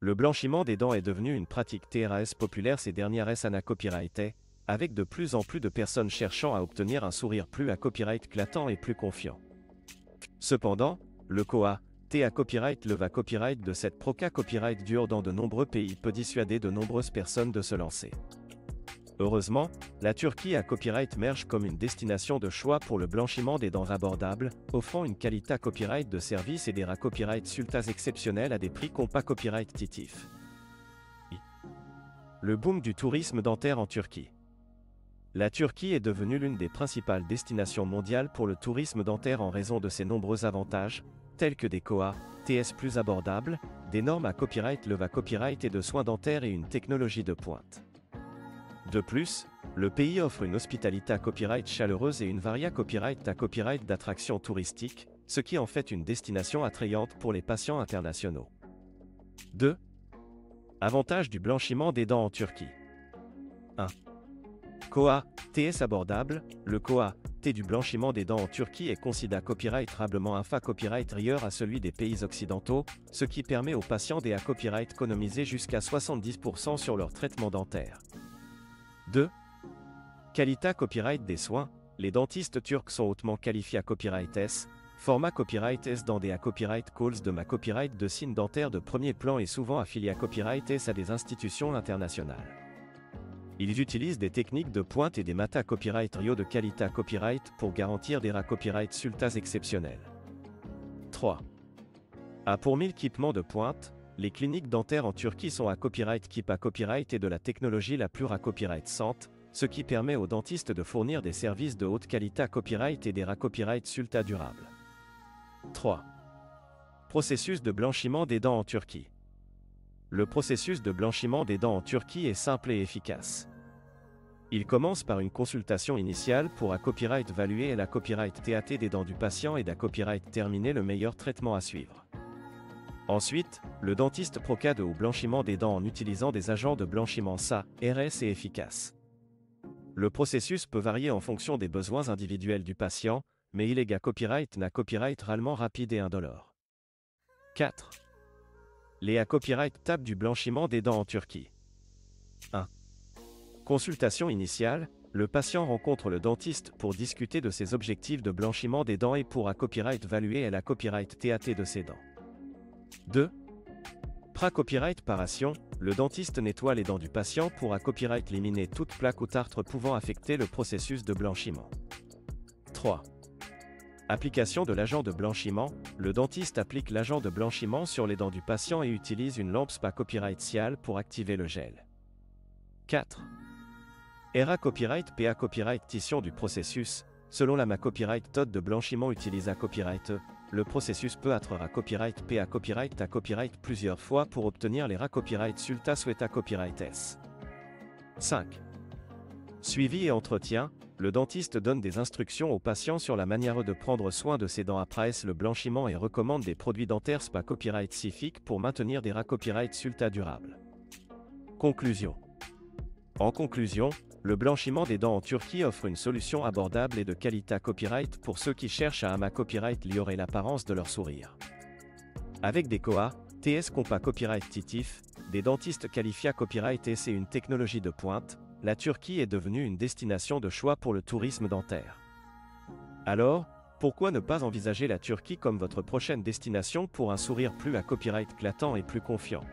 Le blanchiment des dents est devenu une pratique TRAS populaire ces dernières années copyrightées, avec de plus en plus de personnes cherchant à obtenir un sourire plus à copyright éclatant et plus confiant. Cependant, le COA, T à copyright le va copyright de cette proca copyright dure dans de nombreux pays peut dissuader de nombreuses personnes de se lancer. Heureusement, la Turquie à copyright merge comme une destination de choix pour le blanchiment des dents abordables, offrant une qualité copyright de service et des copyright sultas exceptionnels à des prix compas copyright titifs. Le boom du tourisme dentaire en Turquie. La Turquie est devenue l'une des principales destinations mondiales pour le tourisme dentaire en raison de ses nombreux avantages, tels que des COA, TS plus abordables, des normes à copyright le va copyright et de soins dentaires et une technologie de pointe. De plus, le pays offre une hospitalité à copyright chaleureuse et une varia copyright à copyright d'attractions touristiques, ce qui en fait une destination attrayante pour les patients internationaux. 2. Avantages du blanchiment des dents en Turquie. 1. COA, TS abordable. Le COA, T du blanchiment des dents en Turquie est considéré copyrightablement un copyright rieur à celui des pays occidentaux, ce qui permet aux patients des copyright économiser jusqu'à 70% sur leur traitement dentaire. 2. Qualité copyright des soins. Les dentistes turcs sont hautement qualifiés à copyright S, format copyright S dans des copyright calls de ma copyright de signes dentaires de premier plan et souvent affiliés à copyright S à des institutions internationales. Ils utilisent des techniques de pointe et des mata copyright rio de qualité copyright pour garantir des copyright sultas exceptionnels. 3. Pour 1000 équipements de pointe, les cliniques dentaires en Turquie sont à copyright keep à copyright et de la technologie la plus copyright sante, ce qui permet aux dentistes de fournir des services de haute qualité à copyright et des copyright sultas durables. 3. Processus de blanchiment des dents en Turquie. Le processus de blanchiment des dents en Turquie est simple et efficace. Il commence par une consultation initiale pour copyright évaluer et la copyright TAT des dents du patient et copyright terminer le meilleur traitement à suivre. Ensuite, le dentiste procède au blanchiment des dents en utilisant des agents de blanchiment SA, RS et efficaces. Le processus peut varier en fonction des besoins individuels du patient, mais il est copyright réellement rapide et indolore. 4. Les copyright tables du blanchiment des dents en Turquie. 1. Consultation initiale. Le patient rencontre le dentiste pour discuter de ses objectifs de blanchiment des dents et pour copyright évaluer et la copyright TAT de ses dents. 2. Copyright paration. Le dentiste nettoie les dents du patient pour copyright éliminer toute plaque ou tartre pouvant affecter le processus de blanchiment. 3. Application de l'agent de blanchiment. Le dentiste applique l'agent de blanchiment sur les dents du patient et utilise une lampe copyright cial pour activer le gel. 4. Copyright PA copyright tission du processus. Selon la copyright tode de blanchiment utilise copyright E, le processus peut être copyright PA copyright plusieurs fois pour obtenir les copyright sultas ou copyright S. 5. Suivi et entretien. Le dentiste donne des instructions aux patients sur la manière de prendre soin de ses dents après le blanchiment et recommande des produits dentaires copyright spécifiques pour maintenir des copyright sultas durables. Conclusion. En conclusion, le blanchiment des dents en Turquie offre une solution abordable et de qualité copyright pour ceux qui cherchent à copyright améliorer l'apparence de leur sourire. Avec des COA, TS compas copyright titif, des dentistes qualifiés à copyright S et une technologie de pointe, la Turquie est devenue une destination de choix pour le tourisme dentaire. Alors, pourquoi ne pas envisager la Turquie comme votre prochaine destination pour un sourire plus copyright éclatant et plus confiant ?